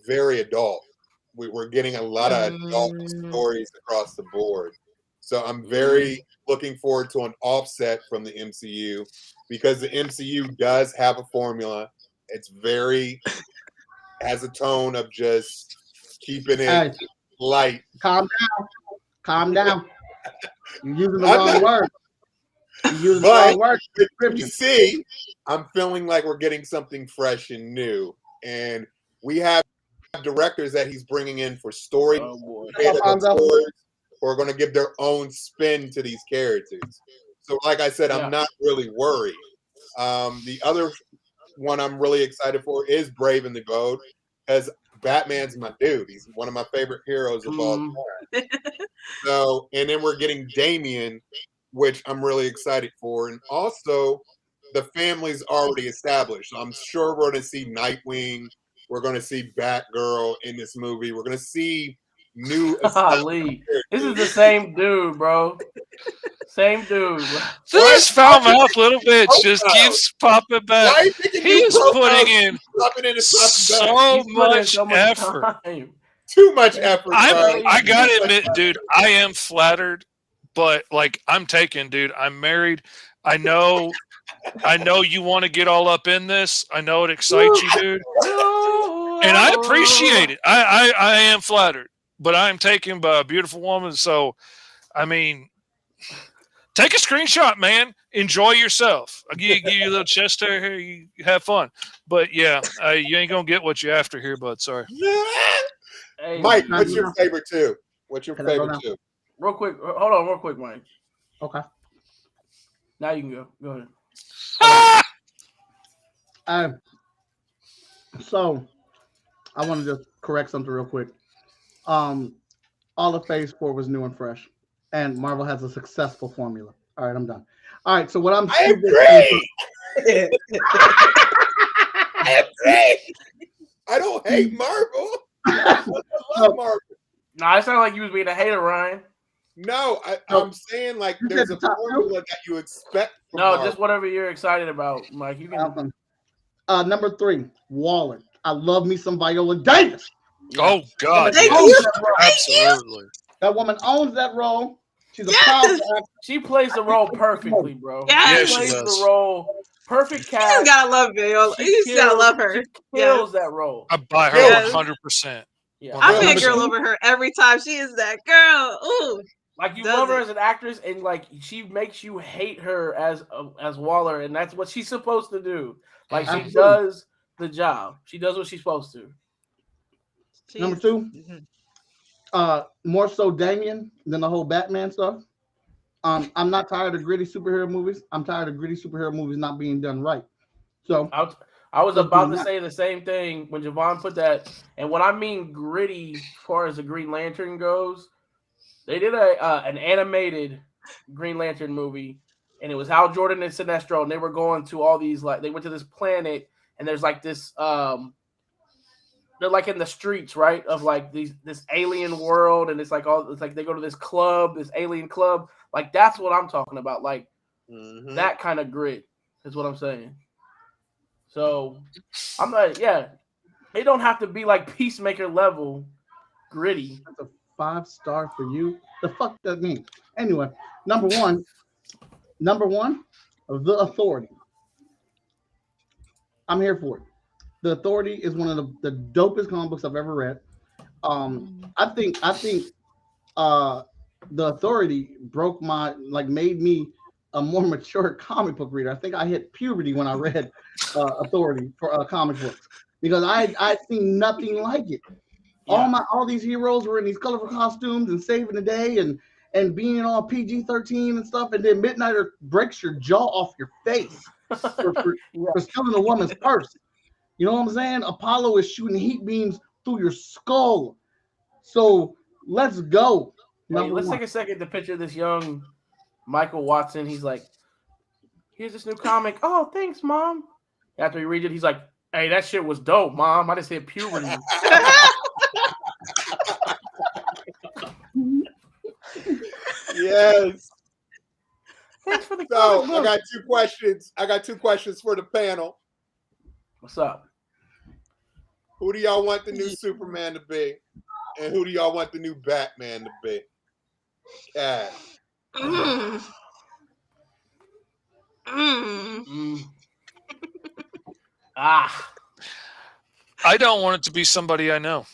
very adult. We're getting a lot of adult stories across the board. So I'm very looking forward to an offset from the MCU, because the MCU does have a formula. It's has a tone of just keeping it light. Calm down. You're using the wrong word. You're using the wrong word. You see, I'm feeling like we're getting something fresh and new. And we have directors that he's bringing in for story who are going to give their own spin to these characters. So like I said, I'm not really worried. The other one I'm really excited for is Brave and the Bold, because Batman's my dude. He's one of my favorite heroes of all time. So, and then we're getting Damian, which I'm really excited for. And also, the family's already established. So I'm sure we're going to see Nightwing. We're going to see Batgirl in this movie. We're going to see new. This is the same dude, bro. Same dude. Bro. This foul mouth little bitch just keeps popping back. He's putting in so much effort. Too much effort. I gotta admit, dude, I am flattered, but like I'm taken, dude. I'm married. I know you want to get all up in this. I know it excites you, dude. And I appreciate it. I am flattered, but I'm taken by a beautiful woman. So, I mean, take a screenshot, man. Enjoy yourself. I'll give you a little chest hair here. You have fun. But yeah, you ain't gonna get what you're after here, bud. Sorry. Hey, Mike, what's your favorite two? What's your favorite two? Real quick, hold on, real quick, Mike. Okay. Now you can go. Go ahead. So I want to just correct something real quick. All of Phase 4 was new and fresh, and Marvel has a successful formula. All right, I'm done. All right, so what I'm I agree. I agree. I don't hate Marvel. I love Marvel. Nah, it sounded like you was being a hater, Ryan. No, I'm saying like there's a formula that you expect from Marvel. Just whatever you're excited about, Mike. You can. Number 3, Waller. I love me some Viola Davis. Oh God, yes. absolutely. That woman owns that role. She's a powerful actress. She plays the role perfectly, bro. Yes. She Yeah, she plays does. the role perfect. You Cast. just gotta love Viola. You just gotta love her. She kills that role. I buy her Yes. 100%. Yeah. I Well, pick girl over her every time. She is that girl. Ooh. Like you Does love her it. as an actress, and like she makes you hate her as Waller, and that's what she's supposed to do. Like she Absolutely. does the job. She does what she's supposed to. Number 2, more so Damien than the whole Batman stuff. I'm not tired of gritty superhero movies. I'm tired of gritty superhero movies not being done right. So I was Let's about do to that. say the same thing when Javon put that. And when I mean gritty, as far as the Green Lantern goes, they did an animated Green Lantern movie, and it was Hal Jordan and Sinestro, and they were going to all these, like, they went to this planet, and there's like this they're like in the streets, right, of like this alien world, and it's like they go to this club, this alien club. Like that's what I'm talking about. Like that kind of grit is what I'm saying. So I'm like, yeah, they don't have to be like Peacemaker level gritty. that's a 5-star for you. The fuck does that mean? Anyway, number one, The Authority. I'm here for it. The Authority is one of the dopest comic books I've ever read. I think The Authority made me a more mature comic book reader. I think I hit puberty when I read Authority for comic books because I'd seen nothing like it. Yeah. All these heroes were in these colorful costumes and saving the day and being all PG-13 and stuff, and then Midnighter breaks your jaw off your face for stealing a woman's purse. You know what I'm saying? Apollo is shooting heat beams through your skull. So let's go. Hey, let's take a second to picture this young Michael Watson. He's like, here's this new comic. Oh, thanks, Mom. After he reads it, he's like, hey, that shit was dope, Mom. I just hit puberty. Yes. Thanks for the So comic I book. got 2 questions. I got 2 questions for the panel. What's up? Who do y'all want the new Superman to be? And who do y'all want the new Batman to be? Cat. I don't want it to be somebody I know.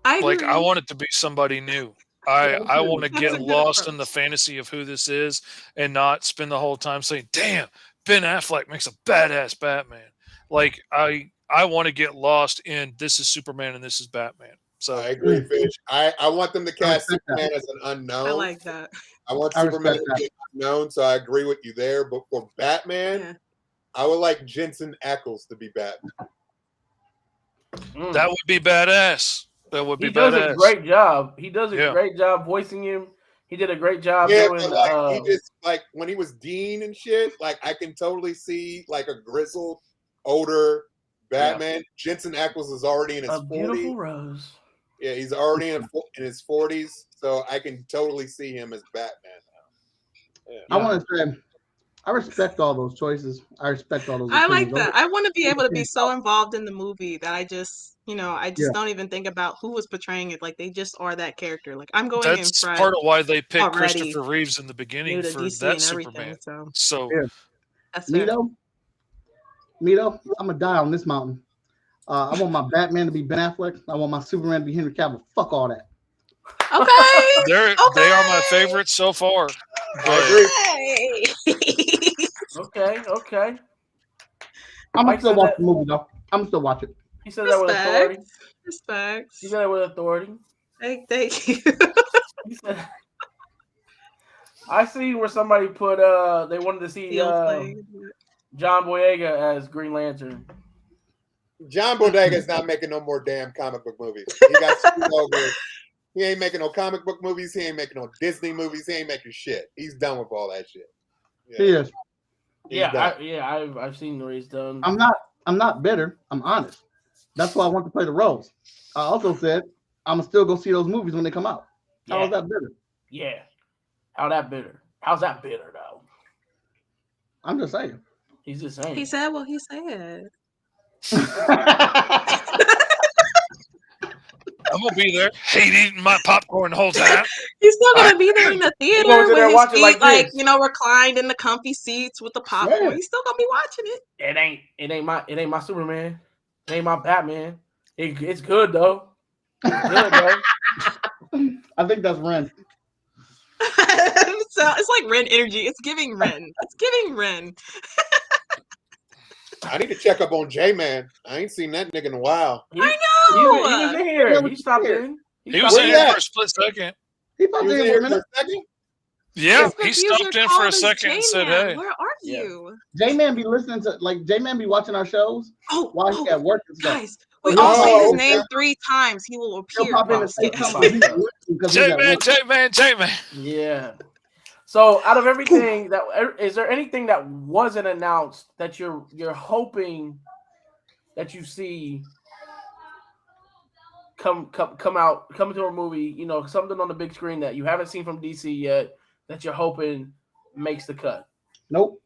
I want it to be somebody new. I want to get lost in the fantasy of who this is and not spend the whole time saying, damn, Ben Affleck makes a badass Batman. Like I want to get lost in this is Superman and this is Batman. So I agree, Fish. I want them to cast Superman as an unknown. I like that. I want Superman to be unknown, so I agree with you there. But for Batman, I would like Jensen Ackles to be Batman. that would be badass. That would be He does badass. a great job. He does a great job voicing him. He did a great job doing. But like he just like when he was Dean and shit. Like I can totally see like a grizzled, older Batman. Jensen Ackles is already in his 40s. Beautiful rose. Yeah, he's already in his 40s, so I can totally see him as Batman now. Yeah. I want to say, I respect all those choices. I respect all those. I like opinions. that. I want to be able to be so involved in the movie that I just don't even think about who was portraying it. Like they just are that character. Like I'm going in That's front part of why they picked already Christopher Reeves in the beginning new to for DC that and Superman. everything. So That's fair. Mito, I'm gonna die on this mountain. I want my Batman to be Ben Affleck. I want my Superman to be Henry Cavill. Fuck all that. Okay. They are my favorites so far. I Okay. I'm gonna still watch the movie though. I'm gonna still watch it. He said that with authority. Respect. He said that with authority. Thank you. He said, I see where somebody put they wanted to see John Boyega as Green Lantern. John Bodega's not making no more damn comic book movies. He got screwed over. He ain't making no comic book movies. He ain't making no Disney movies. He ain't making shit. He's done with all that shit. Yeah. He is. I've seen what he's done. I'm not bitter. I'm honest. That's why I want to play the roles. I also said I'm gonna still go see those movies when they come out. How is that bitter? Yeah. How's that bitter though? I'm just saying. He's just saying. He said what he said. I'm gonna be there. Hate eating my popcorn the whole time. He's still gonna be there in the theater gonna sit there with his watching feet, like this. reclined in the comfy seats with the popcorn. Yeah. He's still gonna be watching it. It ain't my Superman. It ain't my Batman. It's good though. It's good though. I think that's Ren. So it's like Ren energy. It's giving Ren. It's giving Ren. I need to check up on J-Man. I ain't seen that nigga in a while. He know. was in here. He stopped here. in. He was in Where here he for a split second. He popped He was in in for a here for minute. a second? Yeah, His he diffuser stopped in for called a us second and said, J-Man. "Hey." Where are Yeah. you? J-Man be listening to, like, J-Man be watching our shows while he at work and stuff. Guys, we So all he'll say pop his in- name 3 times. He will He'll appear. pop in and say something he's listening because he's at J-Man, work. J-Man, J-Man. Yeah. So out of everything is there anything that wasn't announced that you're hoping that you see come to a movie, you know, something on the big screen that you haven't seen from DC yet that you're hoping makes the cut? Nope.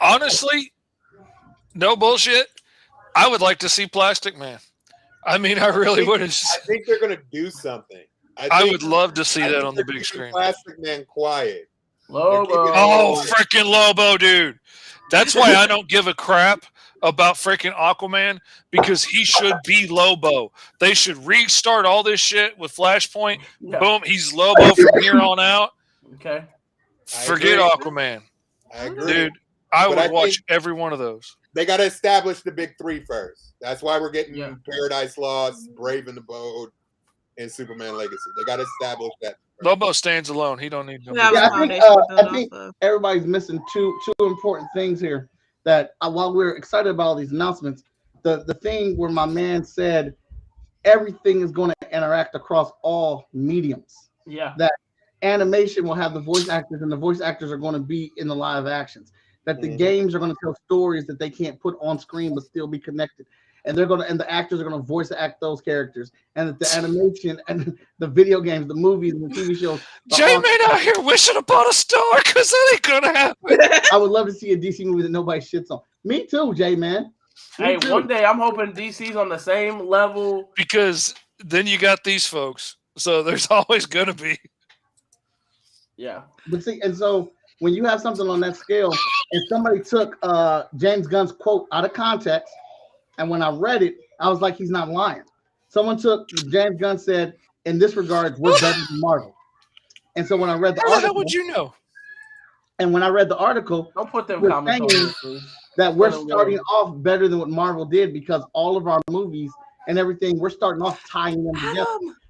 Honestly, no bullshit. I would like to see Plastic Man. I mean, I really would. I think they're gonna do something. I would love to see that on the big screen. Plastic Man quiet. Lobo. Oh, freaking Lobo, dude. That's why I don't give a crap about freaking Aquaman, because he should be Lobo. They should restart all this shit with Flashpoint. Yeah. Boom, he's Lobo from here on out. Okay. Forget Aquaman. I agree. Dude, I But would I watch think every one of those. They got to establish the big three first. That's why we're getting Yeah. Paradise Lost, Brave and the Bold, and Superman Legacy. They got to establish that. Lobo stands alone. He don't need no. Yeah, Yeah, foundation to build I think off of. everybody's missing two important things here. That while we're excited about all these announcements, the thing where my man said everything is going to interact across all mediums. Yeah. That animation will have the voice actors, and the voice actors are going to be in the live actions. That the games are going to tell stories that they can't put on screen but still be connected. And the actors are going to voice act those characters, and that the animation and the video games, the movies, and the TV shows. J-Man out here wishing upon a star, because that ain't gonna happen. I would love to see a DC movie that nobody shits on. Me too, J-Man. Hey, one day I'm hoping DC's on the same level. Because then you got these folks, so there's always gonna be. Yeah. But see, and so when you have something on that scale, and somebody took James Gunn's quote out of context, and when I read it, I was like, he's not lying. Someone took James Gunn said, in this regard, we're better than Marvel. And so when I read the How the article, hell would you know? and when I read the article, Don't put them we're comments on saying this, please. that we're Let 'em go. starting off better than what Marvel did, because all of our movies and everything, we're starting off tying them together.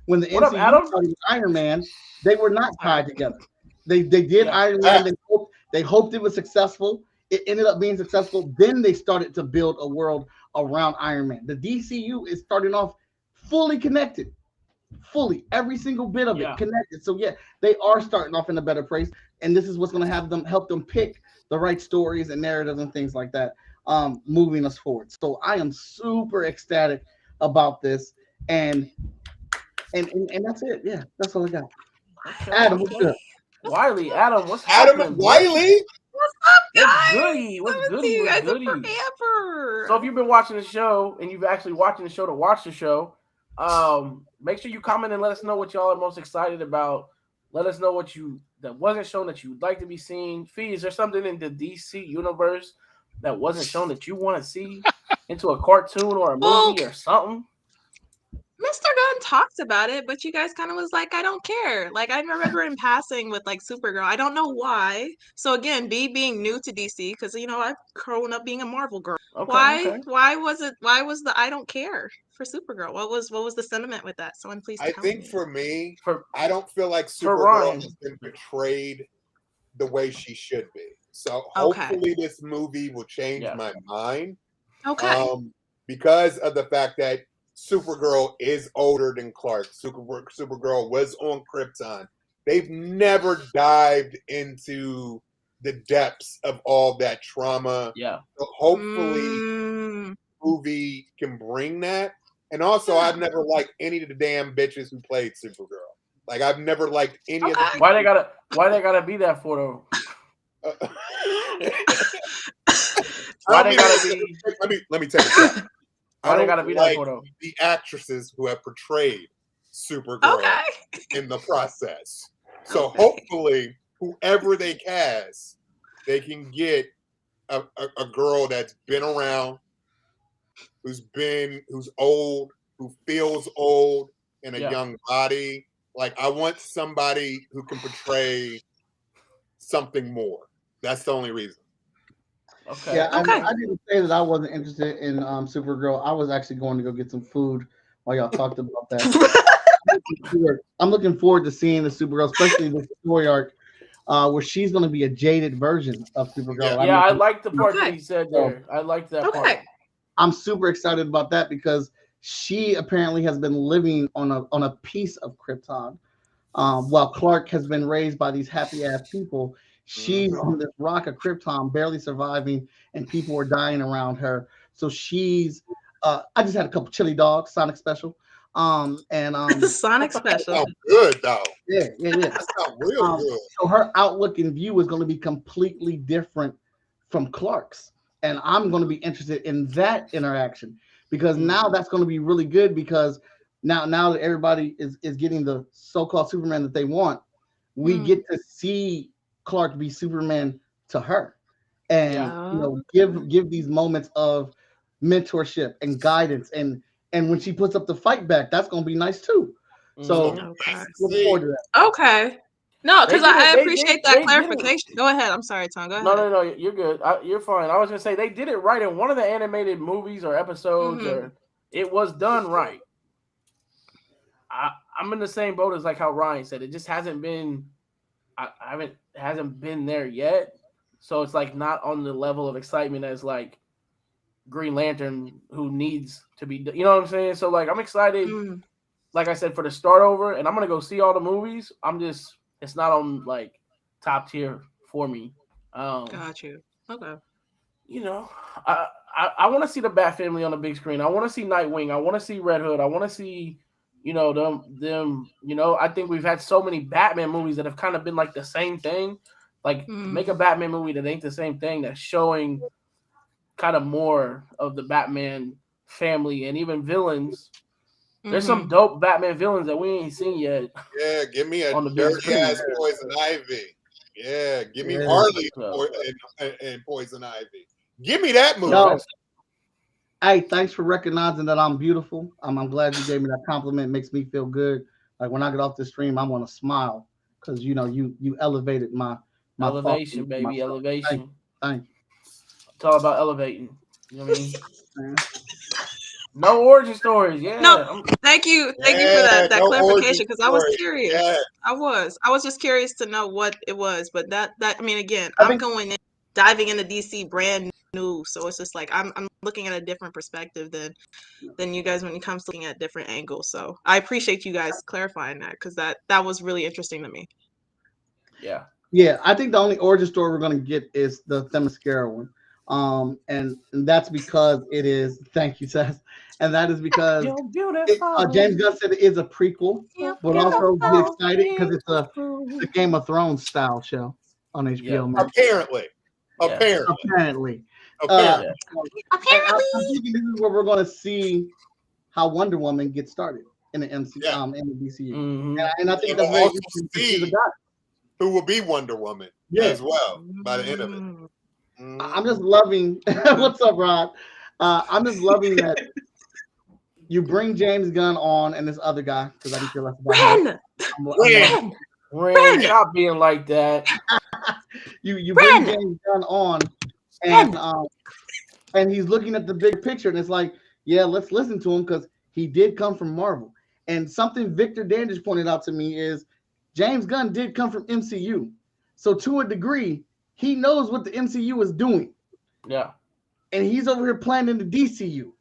When the What up, MCU Adam? started with Iron Man, they were not tied together. They did Iron Man. They hoped it was successful. It ended up being successful. Then they started to build a world around Iron Man. The DCU is starting off fully connected. Fully. Every single bit of it connected. So yeah, they are starting off in a better place. And this is what's going to help them pick the right stories and narratives and things like that, moving us forward. So I am super ecstatic about this. And that's it. Yeah, that's all I got. Okay. Adam, what's good? Wiley, Adam, what's happening? Adam Wiley? What's up, guys? What's goody? What's Haven't goody? seen you What's guys in goody? forever. So if you've been watching the show and you've actually watching the show to watch the show, make sure you comment and let us know what y'all are most excited about. Let us know what that wasn't shown that you'd like to be seen. Fee, is there something in the DC universe that wasn't shown that you want to see into a cartoon or a movie or something? Mr. Gunn talked about it, but you guys kind of was like, I don't care. Like, I remember in passing with like Supergirl. I don't know why. So again, being new to DC, because I've grown up being a Marvel girl. Okay, Why was the I don't care for Supergirl? What was the sentiment with that? Someone please tell I think me. for me, I don't feel like Supergirl Ryan. has been portrayed the way she should be. So hopefully this movie will change my mind. Okay. Because of the fact that Supergirl is older than Clark. Supergirl was on Krypton. They've never dived into the depths of all that trauma. Yeah. So hopefully the movie can bring that. And also, I've never liked any of the damn bitches who played Supergirl. Like, I've never liked any of the Why they gotta be that for though? Let me take a shot. Why they gotta be that for though? The actresses who have portrayed Supergirl in the process. So hopefully, whoever they cast, they can get a girl that's been around, who's old, who feels old in a young body. Like, I want somebody who can portray something more. That's the only reason. Okay. Yeah, I didn't say that I wasn't interested in Supergirl. I was actually going to go get some food while y'all talked about that. I'm looking forward to seeing the Supergirl, especially the story arc where she's going to be a jaded version of Supergirl. Yeah, I like the part that he said there. I like that part. I'm super excited about that because she apparently has been living on a piece of Krypton, while Clark has been raised by these happy ass people. She's on this rock of Krypton, barely surviving, and people are dying around her. So she's. I just had a couple chili dogs, Sonic special. Sonic special. Sounds good though. Yeah. That sounds real good. So her outlook and view is going to be completely different from Clark's, and I'm going to be interested in that interaction because now that's going to be really good because now that everybody is getting the so-called Superman that they want, we get to see Clark be Superman to her, and give these moments of mentorship and guidance, and when she puts up the fight back, that's going to be nice too. So look forward to that. Okay. No, because I appreciate that clarification. Go ahead. I'm sorry, Tom. Go ahead. No, you're good. You're fine. I was gonna say they did it right in one of the animated movies or episodes, or it was done right. I'm in the same boat as like how Ryan said. It just hasn't been. Hasn't been there yet. So it's like not on the level of excitement as like Green Lantern, who needs to be. You know what I'm saying? So like I'm excited. Like I said, for the start over, and I'm gonna go see all the movies. It's not on like top tier for me. Got you. Okay. You know, I want to see the Bat Family on the big screen. I want to see Nightwing. I want to see Red Hood. I want to see, them. I think we've had so many Batman movies that have kind of been like the same thing. Like make a Batman movie that ain't the same thing. That's showing kind of more of the Batman family and even villains. There's some dope Batman villains that we ain't seen yet. Yeah, give me a dirty ass Poison Ivy. Yeah, give me Harley and Poison Ivy. Give me that movie. No. Hey, thanks for recognizing that I'm beautiful. I'm glad you gave me that compliment. It makes me feel good. Like when I get off the stream, I want to smile because you elevated my elevation, baby, elevation. Thank you. It's all about elevating. You know what I mean? No origin stories. Yeah. No, thank you for that clarification because I was curious. Yeah. I was just curious to know what it was, but that I mean, again, I'm going in, diving into DC brand new, so it's just like I'm looking at a different perspective than you guys when it comes to looking at different angles. So I appreciate you guys clarifying that because that was really interesting to me. Yeah. Yeah, I think the only origin story we're gonna get is the Themyscira one. And that's because it is. Thank you, Seth. And that is because James Gunn said it is a prequel, but also be excited because it's a Game of Thrones style show on HBO. Yeah. Apparently. I'm thinking this is where we're going to see how Wonder Woman gets started in the MCU, in the DCU, and I think that's very interesting to see who will be Wonder Woman as well by the end of it. I'm just loving. What's up, Rod? I'm just loving that you bring James Gunn on and this other guy because I didn't feel less about Ren, stop being like that. you bring James Gunn on, and he's looking at the big picture, and it's like, yeah, let's listen to him because he did come from Marvel. And something Victor Dandridge pointed out to me is James Gunn did come from MCU, so to a degree, he knows what the MCU is doing. Yeah. And he's over here planning the DCU.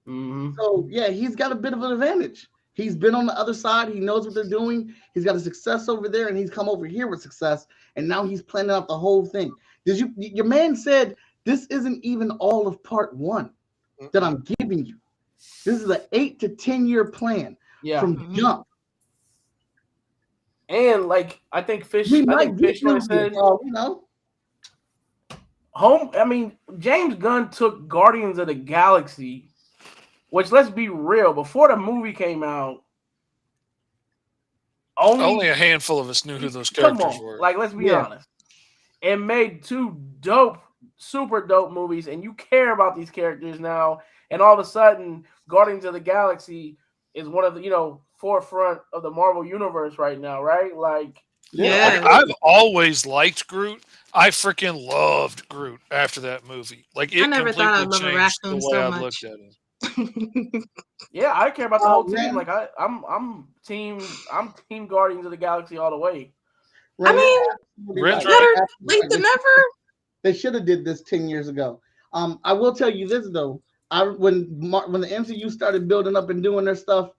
So, yeah, he's got a bit of an advantage. He's been on the other side. He knows what they're doing. He's got a success over there, and he's come over here with success. And now he's planning out the whole thing. Your man said this isn't even all of part one that I'm giving you. This is an 8 to 10 year plan from jump. And, like, I think Fish said, James Gunn took Guardians of the Galaxy Which, let's be real, before the movie came out, only a handful of us knew who those characters were. Like, let's be honest. It made 2 dope, super dope movies, and you care about these characters now. And all of a sudden, Guardians of the Galaxy is one of the, forefront of the Marvel universe right now, right? Like, Yeah. I've always liked Groot. I freaking loved Groot after that movie. Like, it I never thought I'd completely love a changed the raccoon way so I much. looked at him. yeah, I care about the whole man. team. Like, I'm team Guardians of the Galaxy all the way. I mean, Ren's leave the never. They should have did this 10 years ago. I will tell you this though. When the MCU started building up and doing their stuff,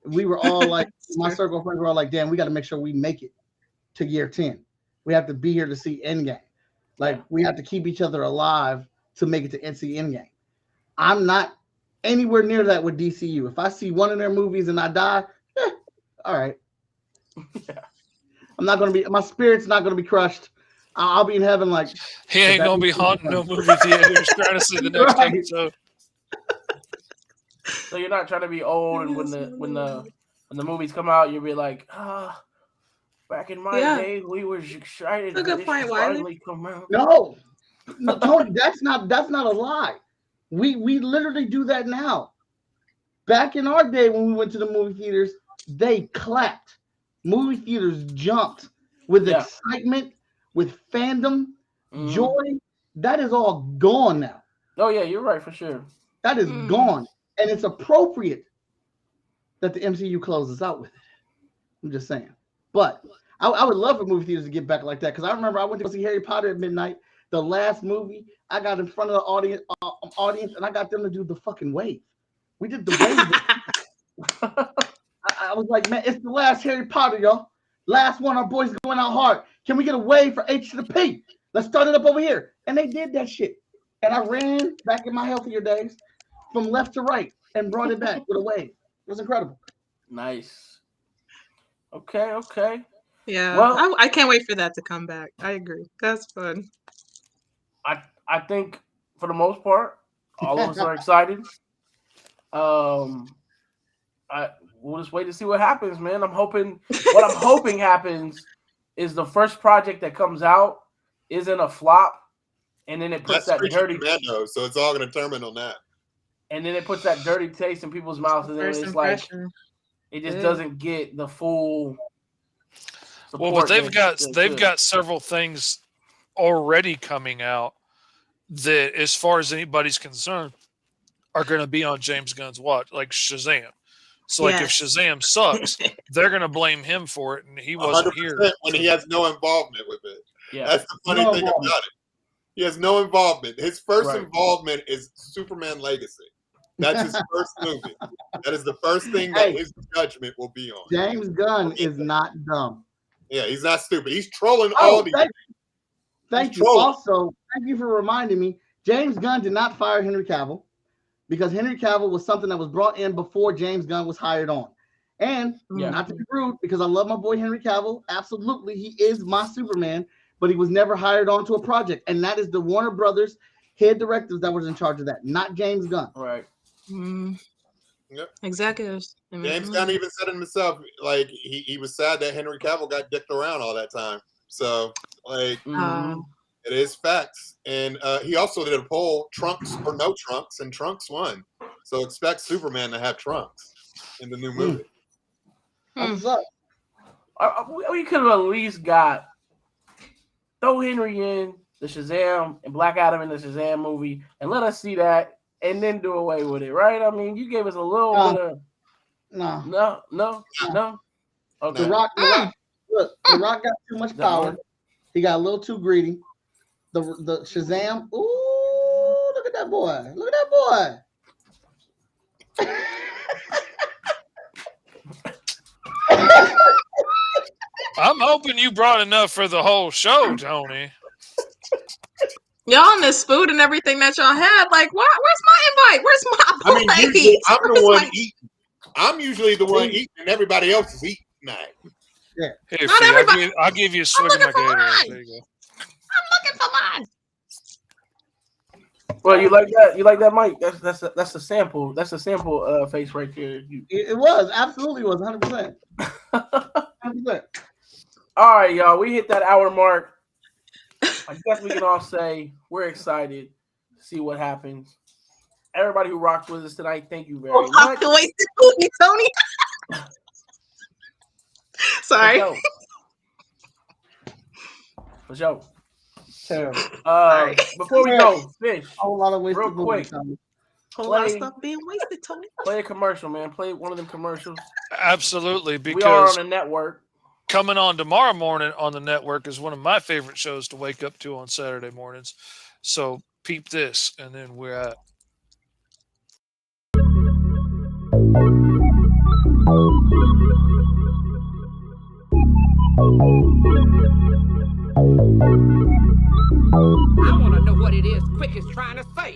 we were all like, my circle of friends were all like, damn, we got to make sure we make it to year 10. We have to be here to see Endgame. Like, we have to keep each other alive to make it to NC Endgame. I'm not anywhere near that with DCU. If I see one of their movies and I die, all right. I'm not going to be, my spirit's not going to be crushed. I'll be in heaven like. He ain't going to be haunting no movie theaters trying to see the next episode. So you're not trying to be old, and when the movies come out, you'll be like, back in my day, we were excited. That's a good point, Wiley. Come out. No, Tony, that's not a lie. We literally do that now. Back in our day when we went to the movie theaters, they clapped. Movie theaters jumped with excitement, with fandom, joy. That is all gone now. Oh yeah, you're right for sure. That is gone. And it's appropriate that the MCU closes out with it. I'm just saying. But I would love for movie theaters to get back like that, because I remember I went to go see Harry Potter at midnight, the last movie. I got in front of the audience, and I got them to do the fucking wave. We did the wave. I was like, man, it's the last Harry Potter, y'all. Last one, our boys going out hard. Can we get a wave for H to the P? Let's start it up over here. And they did that shit. And I ran back in my healthier days from left to right and brought it back with a wave. It was incredible. Nice. Okay. Yeah. Well, I can't wait for that to come back. I agree. That's fun. I think for the most part, all of us are excited. We'll just wait to see what happens, man. What I'm hoping happens is the first project that comes out isn't a flop, and then it puts that dirty commando, so it's all going to determine on that. And then it puts that dirty taste in people's mouths, and then it's like it just doesn't get the full support. Well, but they've got several things already coming out that, as far as anybody's concerned, are going to be on James Gunn's watch, like Shazam. So, like, if Shazam sucks, they're going to blame him for it, and he wasn't here when he has no involvement with it. Yeah, that's the funny thing about it. He has no involvement. His first involvement is Superman Legacy. That's his first movie. That is the first thing that his judgment will be on. James Gunn is not dumb. Yeah, he's not stupid. He's trolling all these. Thank you. Also, thank you for reminding me. James Gunn did not fire Henry Cavill, because Henry Cavill was something that was brought in before James Gunn was hired on. And not to be rude, because I love my boy Henry Cavill. Absolutely, he is my Superman, but he was never hired onto a project. And that is the Warner Brothers head directors that was in charge of that, not James Gunn. Right. Yep. Executives. James Gunn even said it himself, like he was sad that Henry Cavill got dicked around all that time. So, like, it is facts. And he also did a poll, trunks or no trunks, and trunks won. So expect Superman to have trunks in the new movie. What's up? We could have at least got throw Henry in the Shazam and Black Adam in the Shazam movie, and let us see that, and then do away with it, right? I mean, you gave us a little bit of no. Okay. The Rock, look, The Rock got too much power. He got a little too greedy. The Shazam, ooh, look at that boy. Look at that boy. I'm hoping you brought enough for the whole show, Tony. Y'all on this food and everything that y'all had, like, where's my invite? Where's my plate? I mean, usually I'm the one eating. I'm usually the one eating, and everybody else is eating tonight. Yeah. Here, Fee, I'll give you a swig of my Gatorade. There you go. I'm looking for mine. Well, you like that? You like that, Mike? That's a sample. That's a sample face right there. It was absolutely was 100%. 100%. All right, y'all. We hit that hour mark. I guess we can all say we're excited to see what happens. Everybody who rocked with us tonight, thank you very much. Wasted movie, Tony. Sorry. For sure. Terrible. Before we go, Fish, A whole lot of wasted real quick. Whole lot of stuff being wasted, Tony. Play a commercial, man. Play one of them commercials. Absolutely, We are because on a network. coming on tomorrow morning on the network is one of my favorite shows to wake up to on Saturday mornings. So peep this, and then we're at. I want to know what it is Quick is trying to say.